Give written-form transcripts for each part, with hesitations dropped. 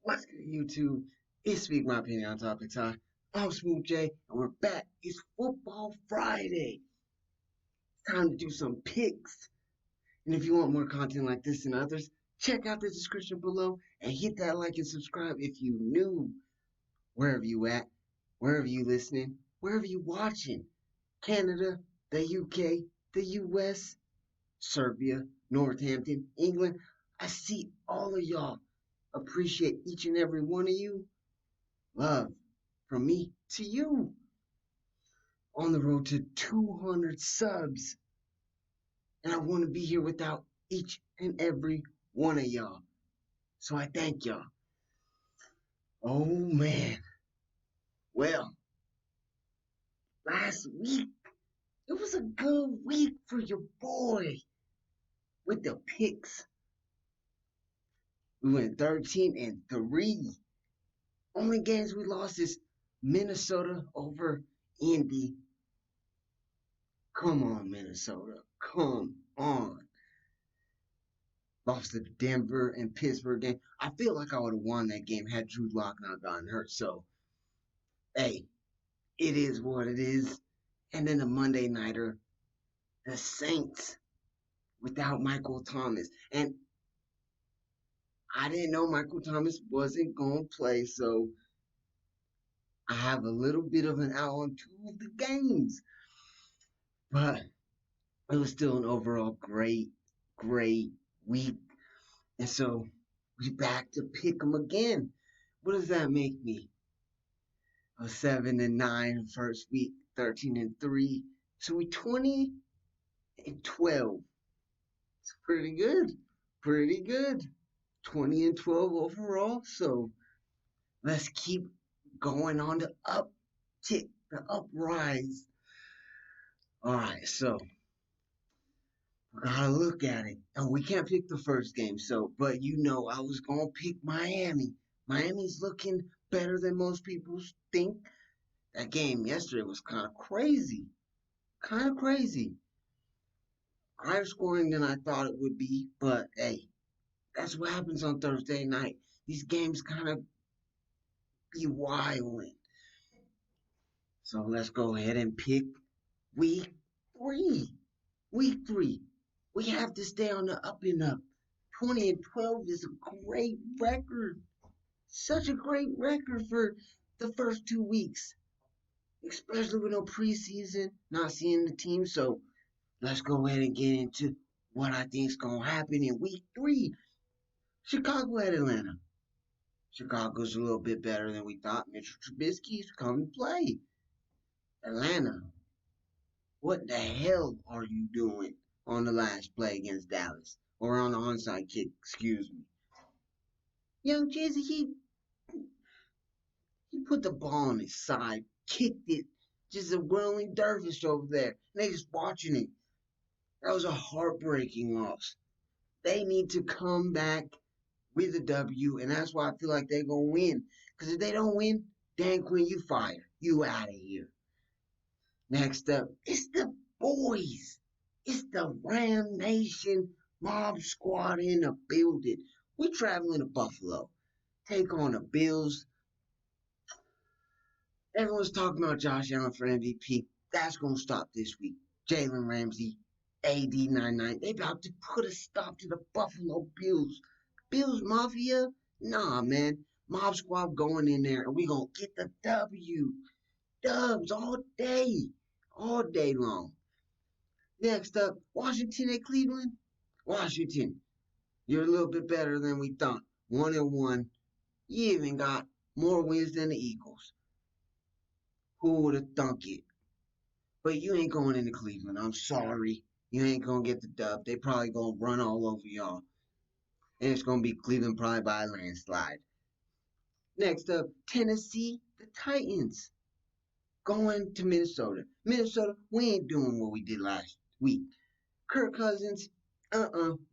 What's good, YouTube? It's Speak My Opinion on Topics. I'm Smooth J, and we're back. It's Football Friday. It's time to do some picks. And if you want more content like this and others, check out the description below and hit that like and subscribe if you new. Wherever you at, wherever you listening, wherever you watching. Canada, the UK, the US, Serbia, Northampton, England. I see all of y'all. Appreciate each and every one of you. Love from me to you. On the road to 200 subs. And I want to be here without each and every one of y'all. So I thank y'all. Oh man. Well, last week, it was a good week for your boy with the picks. We went 13-3. Only games we lost is Minnesota over Indy. Come on, Minnesota. Come on. Lost to Denver and Pittsburgh game. I feel like I would have won that game had Drew Lock not gotten hurt. So, hey, it is what it is. And then the Monday nighter, the Saints without Michael Thomas. And I didn't know Michael Thomas wasn't going to play. So, I have a little bit of an out on two of the games. But it was still an overall great week. And so we back to pick them again. What does that make me? A 7-9 first week, 13-3. So we 20-12. It's pretty good. Pretty good. 20-12 overall. So let's keep going on the uptick, the uprise. Alright, so gotta look at it. And we can't pick the first game, so but you know I was gonna pick Miami. Miami's looking better than most people think. That game yesterday was kind of crazy. Kind of crazy. Higher scoring than I thought it would be, but hey, that's what happens on Thursday night. These games kind of be wilding. So let's go ahead and pick week 3. Week 3. We have to stay on the up and up. 20-12 is a great record. Such a great record for the first 2 weeks. Especially with no preseason, not seeing the team. So let's go ahead and get into what I think is going to happen in week 3. Chicago at Atlanta. Chicago's a little bit better than we thought. Mitchell Trubisky's come to play. Atlanta, what the hell are you doing on the last play against Dallas? Or on the onside kick, excuse me. Young Jizzy, he put the ball on his side, kicked it, just a whirling dervish over there. And they just watching it. That was a heartbreaking loss. They need to come back with a W, and that's why I feel like they're going to win. Because if they don't win, Dan Quinn, you fire. You out of here. Next up, it's the boys. It's the Ram Nation Mob Squad in the building. We're traveling to Buffalo. Take on the Bills. Everyone's talking about Josh Allen for MVP. That's going to stop this week. Jalen Ramsey, AD99. They about to put a stop to the Buffalo Bills. Bills Mafia? Nah, man. Mob Squad going in there, and we going to get the W. Dubs all day. All day long. Next up, Washington at Cleveland. Washington, you're a little bit better than we thought. 1-1. You even got more wins than the Eagles. Who would have thunk it? But you ain't going into Cleveland. I'm sorry. You ain't going to get the dub. They probably going to run all over y'all. And it's going to be Cleveland probably by a landslide. Next up, Tennessee, the Titans. Going to Minnesota. Minnesota, we ain't doing what we did last week. Kirk Cousins,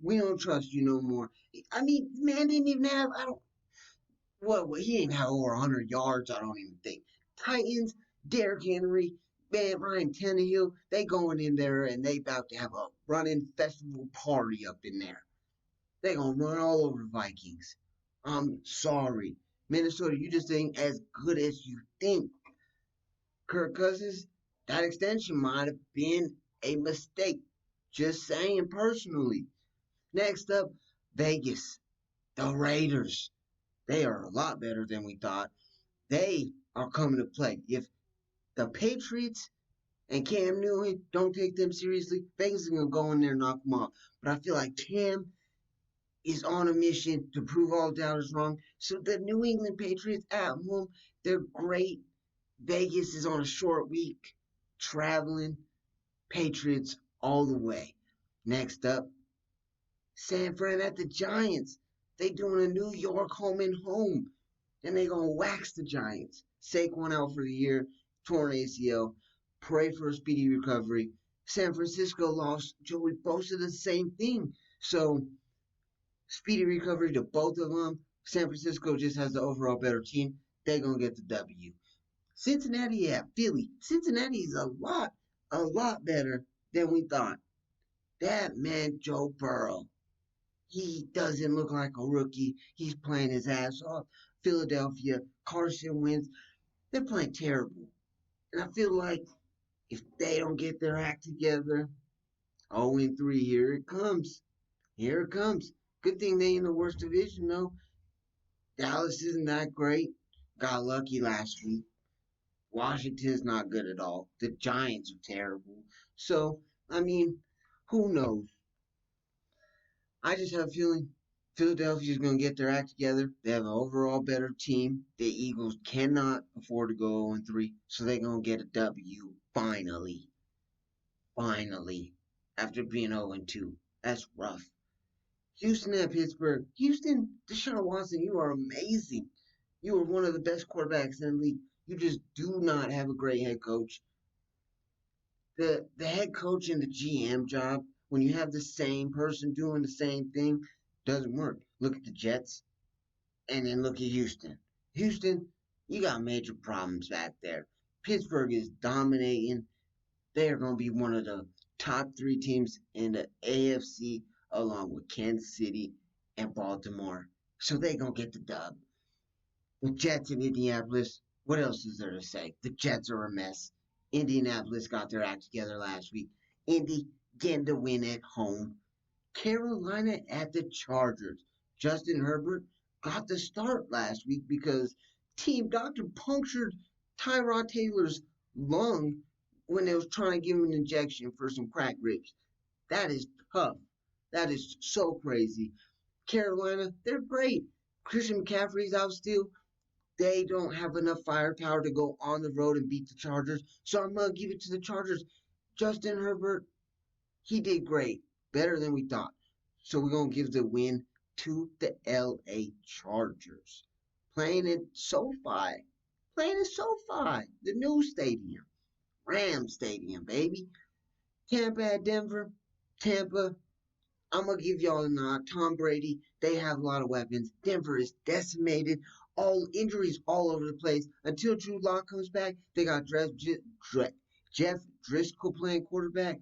we don't trust you no more. I mean, man didn't even have, he didn't have over 100 yards, I don't even think. Titans, Derrick Henry, man, Ryan Tannehill, they going in there and they about to have a running festival party up in there. They gonna run all over Vikings. I'm sorry. Minnesota, you just ain't as good as you think. Kirk Cousins, that extension might have been a mistake. Just saying personally. Next up, Vegas. The Raiders. They are a lot better than we thought. They are coming to play. If the Patriots and Cam Newton don't take them seriously, Vegas is going to go in there and knock them off. But I feel like Cam is on a mission to prove all doubters wrong. So the New England Patriots at home, they're great. Vegas is on a short week, traveling. Patriots all the way. Next up, San Fran at the Giants. They doing a New York home and home. And they gonna wax the Giants. Saquon out for the year, torn ACL. Pray for a speedy recovery. San Francisco lost Joey Bosa the same thing. So speedy recovery to both of them. San Francisco just has the overall better team. They're gonna get the W. Cincinnati at Philly. Cincinnati is a lot better than we thought. That man, Joe Burrow, he doesn't look like a rookie. He's playing his ass off. Philadelphia, Carson Wentz, they're playing terrible. And I feel like if they don't get their act together, 0-3, here it comes. Here it comes. Good thing they in the worst division, though. Dallas isn't that great. Got lucky last week. Washington's not good at all. The Giants are terrible. So, I mean, who knows? I just have a feeling Philadelphia's going to get their act together. They have an overall better team. The Eagles cannot afford to go 0-3, so they're going to get a W finally. Finally. After being 0-2. That's rough. Houston at Pittsburgh. Houston, Deshaun Watson, you are amazing. You are one of the best quarterbacks in the league. You just do not have a great head coach. The head coach and the GM job, when you have the same person doing the same thing, doesn't work. Look at the Jets and then look at Houston. Houston, you got major problems back there. Pittsburgh is dominating. They are going to be one of the top three teams in the AFC along with Kansas City and Baltimore. So they're going to get the dub. The Jets in Indianapolis, what else is there to say? The Jets are a mess. Indianapolis got their act together last week. Indy getting the win at home. Carolina at the Chargers. Justin Herbert got the start last week because Team Doctor punctured Tyrod Taylor's lung when they was trying to give him an injection for some crack ribs. That is tough. That is so crazy. Carolina, they're great. Christian McCaffrey's out still. They don't have enough firepower to go on the road and beat the Chargers. So I'm going to give it to the Chargers. Justin Herbert, he did great. Better than we thought. So we're going to give the win to the LA Chargers. Playing at SoFi. Playing at SoFi, the new stadium. Ram Stadium, baby. Tampa at Denver. Tampa, I'm going to give y'all a nod. Tom Brady, they have a lot of weapons. Denver is decimated. All injuries all over the place. Until Drew Lock comes back, they got Jeff Driscoll playing quarterback.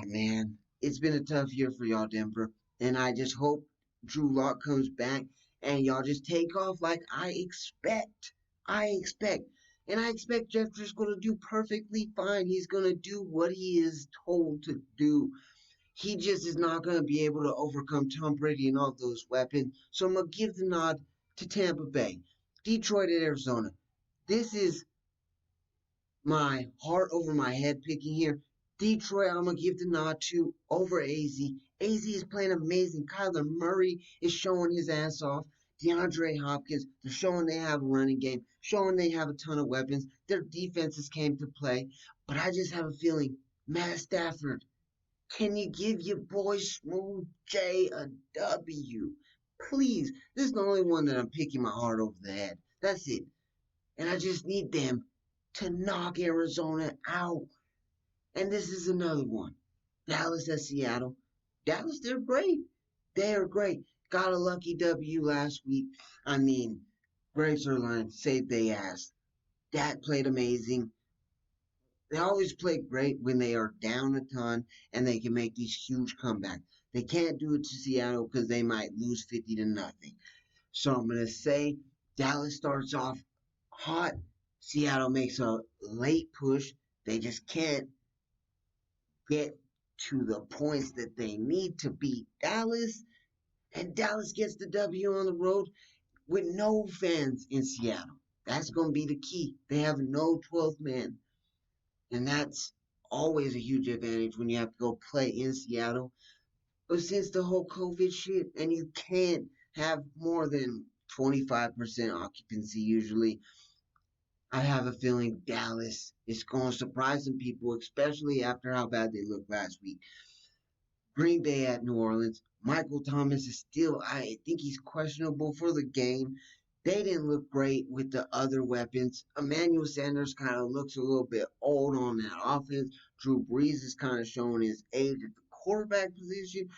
Man, it's been a tough year for y'all, Denver. And I just hope Drew Lock comes back and y'all just take off like I expect. I expect. And I expect Jeff Driscoll to do perfectly fine. He's going to do what he is told to do. He just is not going to be able to overcome Tom Brady and all those weapons. So I'm going to give the nod to Tampa Bay. Detroit at Arizona. This is my heart over my head picking here. Detroit, I'm going to give the nod to over AZ. AZ is playing amazing. Kyler Murray is showing his ass off. DeAndre Hopkins, they're showing they have a running game, showing they have a ton of weapons. Their defenses came to play. But I just have a feeling, Matt Stafford, can you give your boy Smooth J a W? Please. This is the only one that I'm picking my heart over the head. That's it. And I just need them to knock Arizona out. And this is another one. Dallas at Seattle. Dallas, they're great. They are great. Got a lucky W last week. I mean, Greg Zuerlein saved their ass. Dak played amazing. They always play great when they are down a ton and they can make these huge comebacks. They can't do it to Seattle because they might lose 50-0. So I'm going to say Dallas starts off hot. Seattle makes a late push. They just can't get to the points that they need to beat Dallas. And Dallas gets the W on the road with no fans in Seattle. That's going to be the key. They have no 12th man. And that's always a huge advantage when you have to go play in Seattle. But since the whole COVID shit, and you can't have more than 25% occupancy usually, I have a feeling Dallas is going to surprise some people, especially after how bad they looked last week. Green Bay at New Orleans. Michael Thomas is still, I think he's questionable for the game. They didn't look great with the other weapons. Emmanuel Sanders kind of looks a little bit old on that offense. Drew Brees is kind of showing his age at the quarterback position.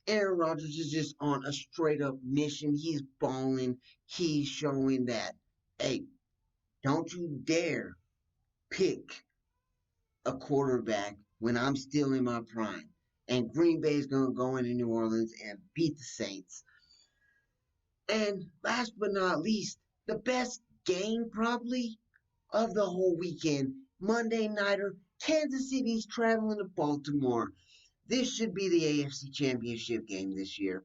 Aaron Rodgers is just on a straight up mission. He's balling. He's showing that, hey, don't you dare pick a quarterback when I'm still in my prime. And Green Bay is going to go into New Orleans and beat the Saints. And last but not least, the best game probably of the whole weekend, Monday Nighter, Kansas City's traveling to Baltimore. This should be the AFC Championship game this year.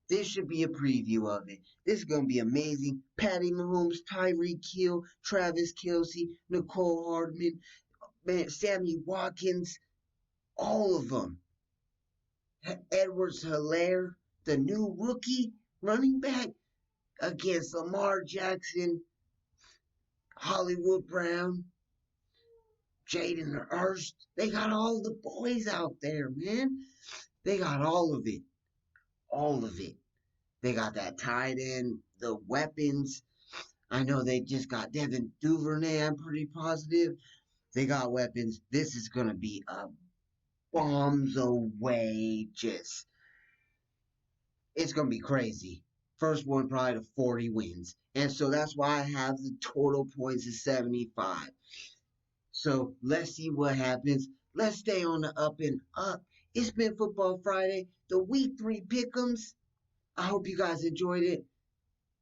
This should be a preview of it. This is going to be amazing. Patty Mahomes, Tyreek Hill, Travis Kelce, Nicole Hardman, man, Sammy Watkins, all of them. Edwards Hilaire, the new rookie running back against Lamar Jackson, Hollywood Brown, Jaden Hurst. They got all the boys out there, man. They got all of it. All of it. They got that tight end, the weapons. I know they just got Devin Duvernay, I'm pretty positive. They got weapons. This is going to be a bombs away. Just, it's going to be crazy. First one probably to 40 wins. And so that's why I have the total points of 75. So let's see what happens. Let's stay on the up and up. It's been Football Friday, the week 3 pick'ems. I hope you guys enjoyed it.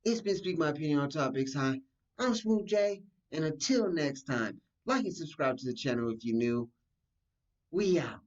It's been Speak My Opinion on Topics High. I'm Smooth J, and until next time, like and subscribe to the channel if you're new. We out.